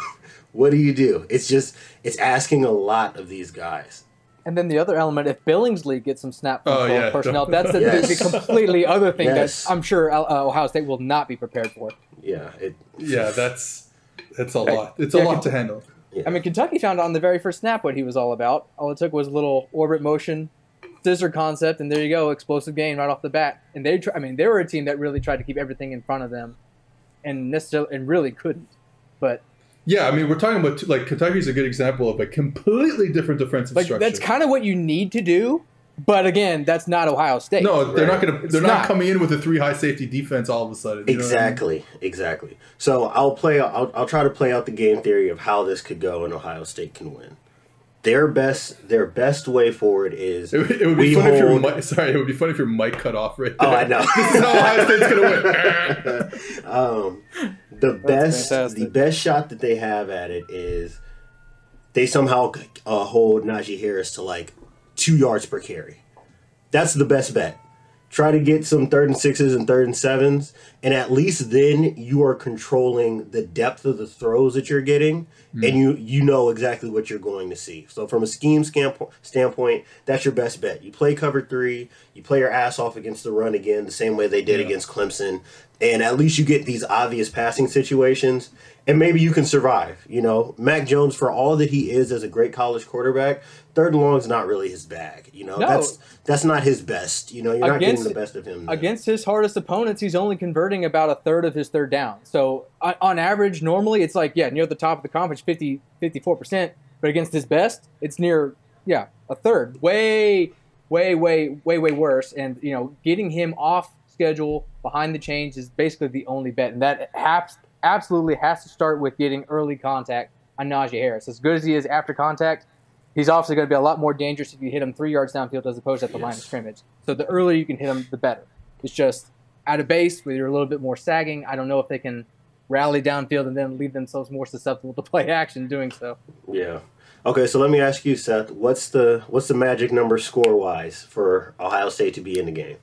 What do you do? It's asking a lot of these guys. And then the other element, if Billingsley gets some snap control personnel, that's the completely other thing that I'm sure Ohio State will not be prepared for. Yeah. That's a lot. It's a lot to handle. Yeah. I mean, Kentucky found out on the very first snap what he was all about. All it took was a little orbit motion, scissor concept, and there you go, explosive gain right off the bat. And they were a team that really tried to keep everything in front of them, and really couldn't. But yeah, I mean, we're talking about, like, Kentucky's a good example of a completely different defensive structure. That's kind of what you need to do, but again, that's not Ohio State. No, they're not going to. They're not coming in with a 3 high safety defense all of a sudden. Exactly. So I'll try to play out the game theory of how this could go and Ohio State can win. Their best way forward is it would be funny if your mic cut off right there. Oh, I know. This is how Ohio State's gonna win. The best shot that they have at it is they somehow hold Najee Harris to like 2 yards per carry. That's the best bet. Try to get some 3rd and 6s and 3rd and 7s, and at least then you are controlling the depth of the throws that you're getting, and you know exactly what you're going to see. So from a scheme standpoint, that's your best bet. You play cover 3, you play your ass off against the run again, the same way they did against Clemson, and at least you get these obvious passing situations, and maybe you can survive. You know, Mac Jones, for all that he is as a great college quarterback, 3rd and long is not really his bag. You know, that's not his best. You know, you're not getting the best of him. Against his hardest opponents, he's only converting about 1/3 of his 3rd down. So on average, normally it's like, near the top of the conference, 54%. But against his best, it's near, 1/3. Way worse. And, you know, getting him off schedule behind the chains is basically the only bet. And that absolutely has to start with getting early contact on Najee Harris. As good as he is after contact, he's obviously going to be a lot more dangerous if you hit him 3 yards downfield as opposed to at the line of scrimmage. So the earlier you can hit him, the better. It's just at a base where you're a little bit more sagging. I don't know if they can rally downfield and then leave themselves more susceptible to play action doing so. Yeah. Okay, so let me ask you, Seth, what's the magic number score-wise for Ohio State to be in the game?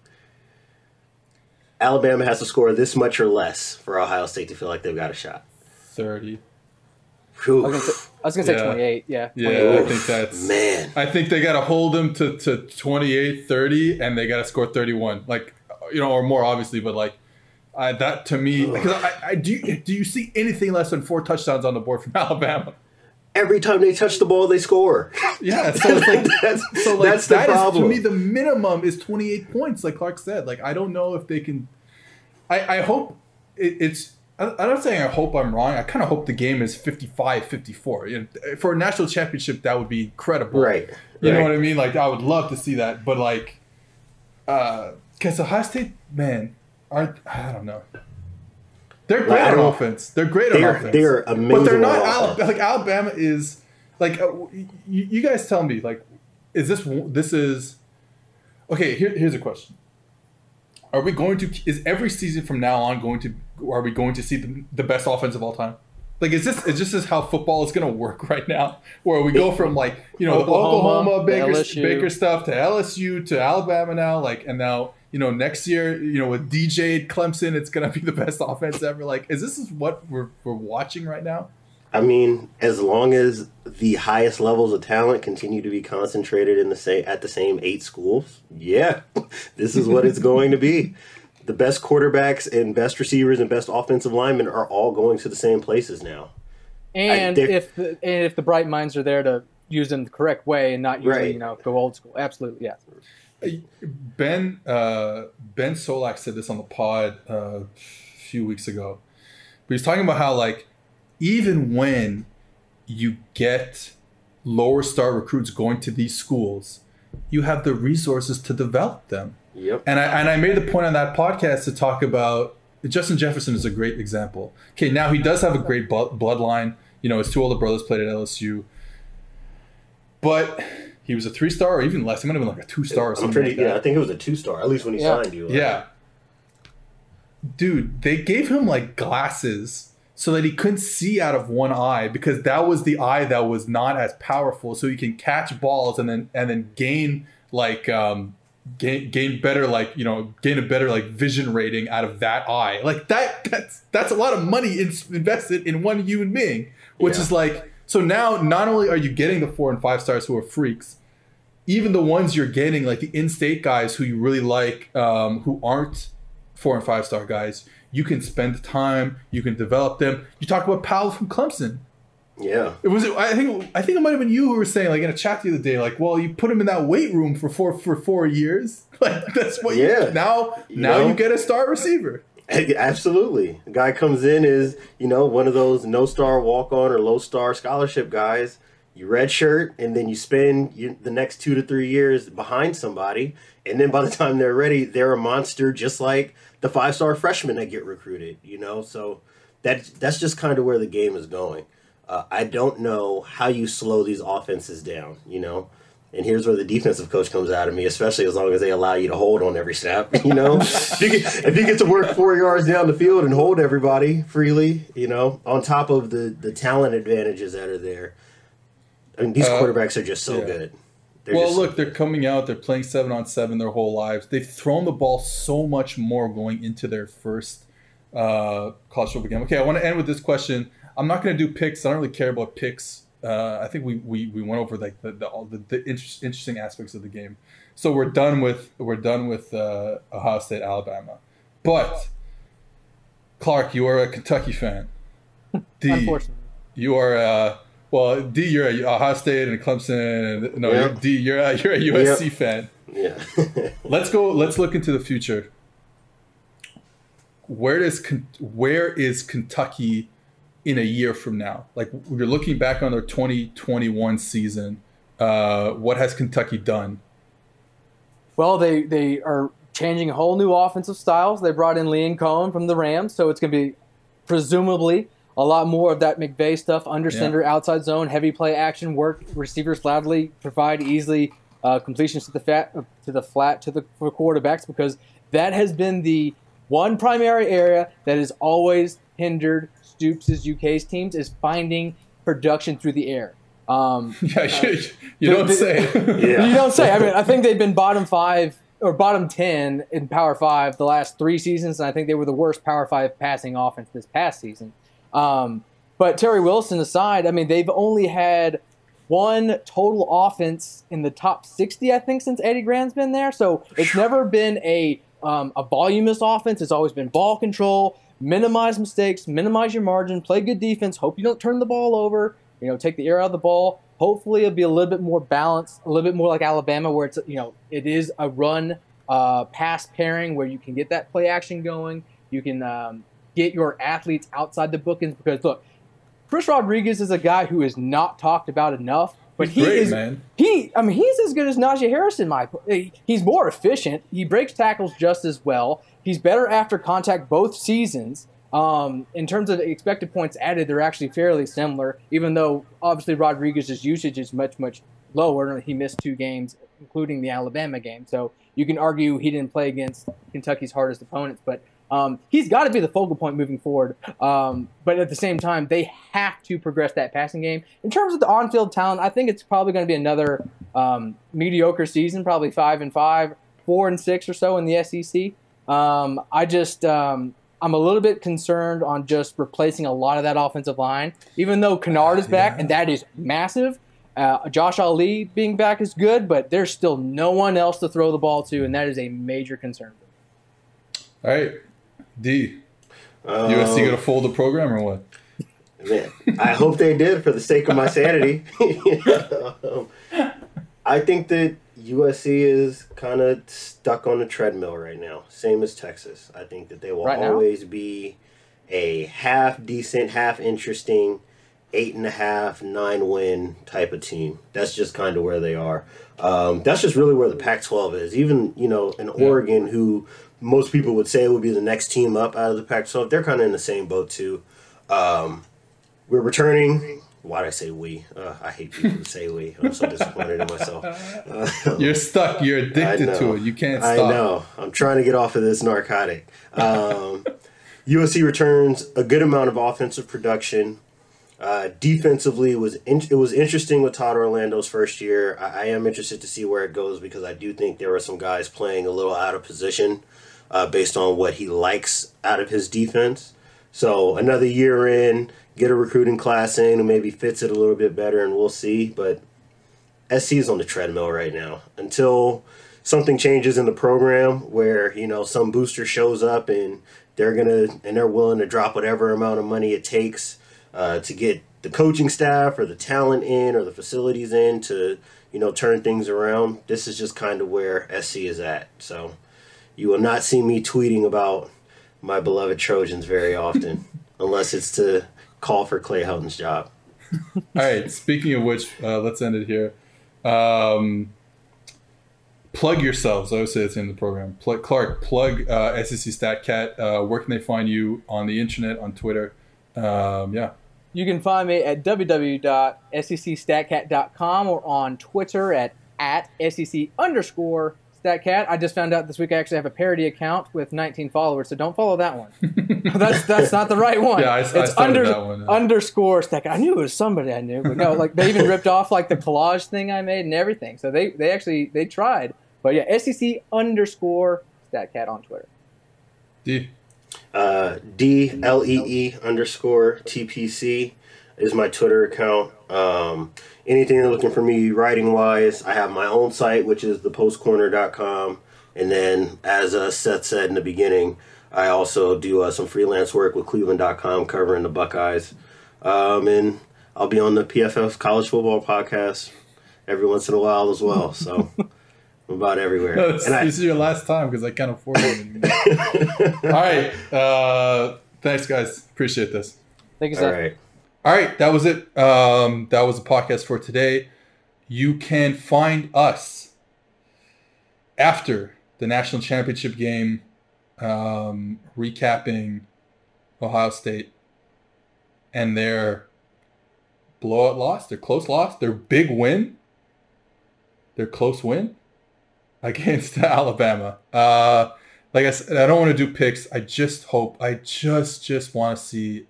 Alabama has to score this much or less for Ohio State to feel like they've got a shot. 30. I was gonna say 28. Yeah. 28. Yeah, I think that's man. I think they got to hold them to 28, 30, and they got to score 31. Like, or more obviously, but like that to me, because do you see anything less than 4 touchdowns on the board from Alabama? Every time they touch the ball, they score. Yeah, so it's like that's the problem. To me, the minimum is 28 points, like Clark said. Like, I don't know if they can. I hope it's. I'm not saying I hope I'm wrong. I kind of hope the game is 55-54. For a national championship, that would be incredible. Right. You know what I mean? Like, I would love to see that. But, like, because Ohio State, man, I don't know. They're great on offense. They're great on offense. They're amazing. But they're not like Alabama is like you guys tell me, like, is this is okay, here's a question. Is every season from now on are we going to see the best offense of all time? Like, is this how football is going to work right now? Where we go from, like, Oklahoma Baker stuff to LSU to Alabama now, like, and now, next year, with DJ Clemson, it's going to be the best offense ever. Like, is this what we're watching right now? I mean, as long as the highest levels of talent continue to be concentrated at the same 8 schools, yeah, this is what it's going to be. The best quarterbacks and best receivers and best offensive linemen are all going to the same places now. And if the bright minds are there to use them the correct way and not usually go old school, absolutely, yeah. Ben Solak said this on the pod a few weeks ago. But he's talking about how, like, even when you get lower star recruits going to these schools, you have the resources to develop them. Yep. And I made the point on that podcast to talk about Justin Jefferson is a great example. Okay, now he does have a great bloodline. His 2 older brothers played at LSU. But he was a 3-star or even less. He might have been like a 2-star or something like that. Yeah, I think it was a 2-star, at least when he signed you. Yeah. Dude, they gave him like glasses so that he couldn't see out of one eye, because that was the eye that was not as powerful. So he can catch balls and then gain like gain better, like, gain a better like vision rating out of that eye. Like that's a lot of money invested in one human being, which is like, so now not only are you getting the 4 and 5 stars who are freaks, even the ones you're getting, like the in-state guys who you really like, who aren't 4 and 5 star guys, you can spend time, you can develop them. You talk about Powell from Clemson. Yeah. I think it might have been you who were saying, like, in a chat the other day, like, well, you put him in that weight room for 4 years. Like, that's what now you get a star receiver. Absolutely. The guy comes in is, one of those no-star walk-on or low-star scholarship guys. You redshirt, and then you spend the next 2 to 3 years behind somebody, and then by the time they're ready, they're a monster, just like the 5-star freshmen that get recruited. So that's just kind of where the game is going. I don't know how you slow these offenses down. And here's where the defensive coach comes out of me, especially as long as they allow you to hold on every snap. If you get to work 4 yards down the field and hold everybody freely, on top of the talent advantages that are there. I mean, these quarterbacks are just so good. They're coming out. They're playing 7-on-7 their whole lives. They've thrown the ball so much more going into their first college football game. Okay, I want to end with this question. I'm not going to do picks. I don't really care about picks. I think we went over like the interesting aspects of the game. So we're done with Ohio State, Alabama. But Clark, you are a Kentucky fan. D, unfortunately, you are. D, you're a Ohio State and Clemson. You're a USC fan. Yeah. Let's look into the future. Where is Kentucky in a year from now? Like, you're looking back on their 2021 season. What has Kentucky done? Well, they are changing a whole new offensive styles. They brought in Liam Cohen from the Rams, so it's going to be presumably a lot more of that McVay stuff, under center, outside zone, heavy play action work. Receivers loudly provide easily completions to the flat for quarterbacks, because that has been the one primary area that has always hindered Stoops' UK's teams, is finding production through the air. You don't say. You don't say. I mean, I think they've been bottom 5 or bottom 10 in Power 5 the last 3 seasons, and I think they were the worst Power 5 passing offense this past season. But Terry Wilson aside, I mean, they've only had one total offense in the top 60, I think, since Eddie Graham's been there. So it's never been a voluminous offense. It's always been ball control, minimize mistakes, minimize your margin, play good defense, hope you don't turn the ball over, take the air out of the ball. Hopefully it'll be a little bit more balanced, a little bit more like Alabama, where it's it is a run pass pairing where you can get that play action going. You can get your athletes outside the bookends, because look, Chris Rodriguez is a guy who is not talked about enough, but he's as good as Najee Harris in my. He's more efficient. He breaks tackles just as well. He's better after contact both seasons. In terms of the expected points added, they're actually fairly similar, even though obviously Rodriguez's usage is much, much lower. He missed 2 games, including the Alabama game. So you can argue he didn't play against Kentucky's hardest opponents, but he's got to be the focal point moving forward. But at the same time, they have to progress that passing game. In terms of the on-field talent, I think it's probably going to be another mediocre season, probably 5-5, 4-6 or so in the SEC. I'm a little bit concerned on just replacing a lot of that offensive line, even though Kennard is back, and that is massive. Josh Ali being back is good, but there's still no one else to throw the ball to, and that is a major concern. All right, D. USC going to fold the program or what? Man, I hope they did for the sake of my sanity. I think that USC is kind of stuck on the treadmill right now, same as Texas. I think that they will always be a half decent, half interesting, 8.5, 9-win type of team. That's just kind of where they are. That's just really where the Pac-12 is. Even, in Oregon, who most people would say would be the next team up out of the Pac-12, they're kind of in the same boat too. We're returning. Why did I say we? I hate people who say we. I'm so disappointed in myself. You're stuck. You're addicted to it. You can't stop. I know. I'm trying to get off of this narcotic. USC returns a good amount of offensive production. Defensively, it was interesting with Todd Orlando's first year. I am interested to see where it goes, because I do think there are some guys playing a little out of position based on what he likes out of his defense. So another year in, get a recruiting class in who maybe fits it a little bit better, and we'll see. But SC is on the treadmill right now until something changes in the program where, some booster shows up and they're willing to drop whatever amount of money it takes to get the coaching staff or the talent in or the facilities in to, turn things around. This is just kind of where SC is at. So you will not see me tweeting about my beloved Trojans very often, unless it's to call for Clay Helton's job. All right. Speaking of which, let's end it here. Plug yourselves. I always say it's in the program. Clark, plug SEC StatCat. Where can they find you on the internet, on Twitter? You can find me at www.secstatcat.com or on Twitter at @SEC_StatCat. I just found out this week I actually have a parody account with 19 followers, so don't follow that one. That's not the right one. Yeah, I started that one. _StatCat. I knew it was somebody I knew, but no, they even ripped off the collage thing I made and everything. So they tried. But yeah, SEC_StatCat on Twitter. D. DLEE_TPC is my Twitter account. Anything you're looking for me writing wise, I have my own site, which is thepostcorner.com. And then, as Seth said in the beginning, I also do some freelance work with cleveland.com covering the Buckeyes. And I'll be on the PFF college football podcast every once in a while as well. So I'm about everywhere. No, this is your last time because I can't afford it anymore. All right. Thanks, guys. Appreciate this. Thank you, Seth. All right. That was it. That was the podcast for today. You can find us after the national championship game, recapping Ohio State and their blowout loss, their close loss, their big win, their close win against Alabama. Like I said, I don't want to do picks. I just hope, I just want to see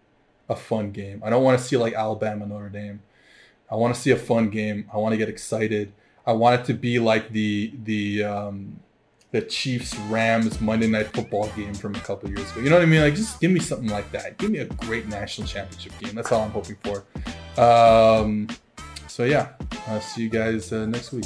a fun game. I don't want to see like Alabama, Notre Dame. I want to see a fun game. I want to get excited. I want it to be like the the Chiefs Rams Monday Night Football game from a couple years ago. You know what I mean? Like, just give me something like that. Give me a great national championship game. That's all I'm hoping for. So yeah, I'll see you guys next week.